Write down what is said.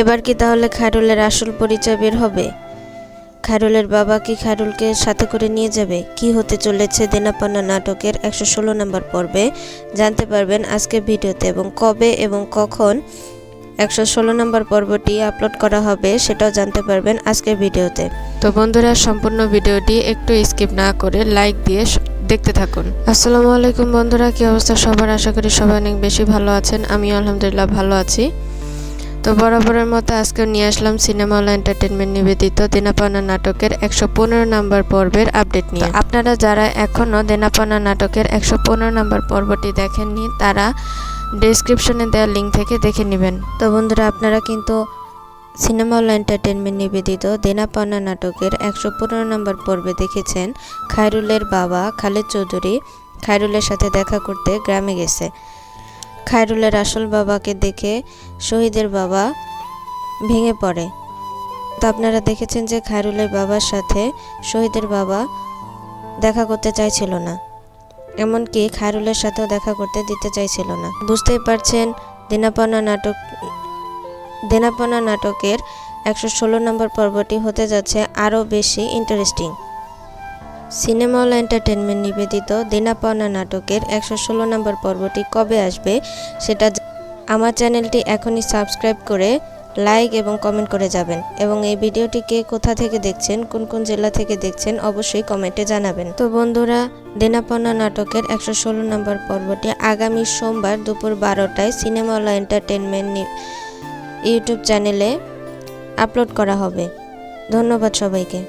এবার কি তাহলে খায়রুলের আসল পরিচয় বের হবে? খায়রুলের বাবা কি খায়রুলকে সাথে করে নিয়ে যাবে? কি হতে চলেছে দেনাপাওনা নাটকের 116 নম্বর পর্বে জানতে পারবেন আজকের ভিডিওতে, এবং কবে এবং কখন 116 নম্বর পর্বটি আপলোড করা হবে সেটাও জানতে পারবেন আজকের ভিডিওতে। তো বন্ধুরা, সম্পূর্ণ ভিডিওটি একটু স্কিপ না করে লাইক দিয়ে দেখতে থাকুন। আসসালামু আলাইকুম বন্ধুরা, কি অবস্থা সবার? আশা করি সবাই অনেক বেশি ভালো আছেন। আমি আলহামদুলিল্লাহ ভালো আছি। তো বরাবরের মতো আজকে নিয়ে আসলাম সিনেমা হল এন্টারটেনমেন্ট নিবেদিত দেনাপাওনা নাটকের 115 নম্বর পর্বের আপডেট নিয়ে। আপনারা যারা এখনও দেনাপাওনা নাটকের 115 নম্বর পর্বটি দেখেননি তারা ডেসক্রিপশনে দেওয়া লিঙ্ক থেকে দেখে নেবেন। তো বন্ধুরা, আপনারা কিন্তু সিনেমা হল এন্টারটেনমেন্ট নিবেদিত দেনাপাওনা নাটকের 115 নম্বর পর্বে দেখেছেন খায়রুলের বাবা খালেদ চৌধুরী খায়রুলের সাথে দেখা করতে গ্রামে গেছে। খায়রুলের আসল বাবাকে দেখে শহীদের বাবা ভেঙে পড়ে। তো আপনারা দেখেছেন যে খায়রুলের বাবার সাথে শহীদের বাবা দেখা করতে চাইছিল না, এমনকি খায়রুলের সাথেও দেখা করতে দিতে চাইছিল না। বুঝতেই পারছেন দেনাপাওনা নাটকের 116 নম্বর পর্বটি হতে যাচ্ছে আরও বেশি ইন্টারেস্টিং। সিনেমা হল এন্টারটেনমেন্ট নিবেদিত দেনাপাওনা নাটকের 116 নম্বর পর্বটি কবে আসবে সেটা আমার চ্যানেলটি এখনই সাবস্ক্রাইব করে লাইক এবং কমেন্ট করে যাবেন, এবং এই ভিডিওটিকে কোথা থেকে দেখছেন, কোন কোন জেলা থেকে দেখছেন অবশ্যই কমেন্টে জানাবেন। তো বন্ধুরা, দেনাপাওনা নাটকের 116 নম্বর পর্বটি আগামী সোমবার দুপুর 12টায় সিনেমা হল এন্টারটেনমেন্ট ইউটিউব চ্যানেলে আপলোড করা হবে। ধন্যবাদ সবাইকে।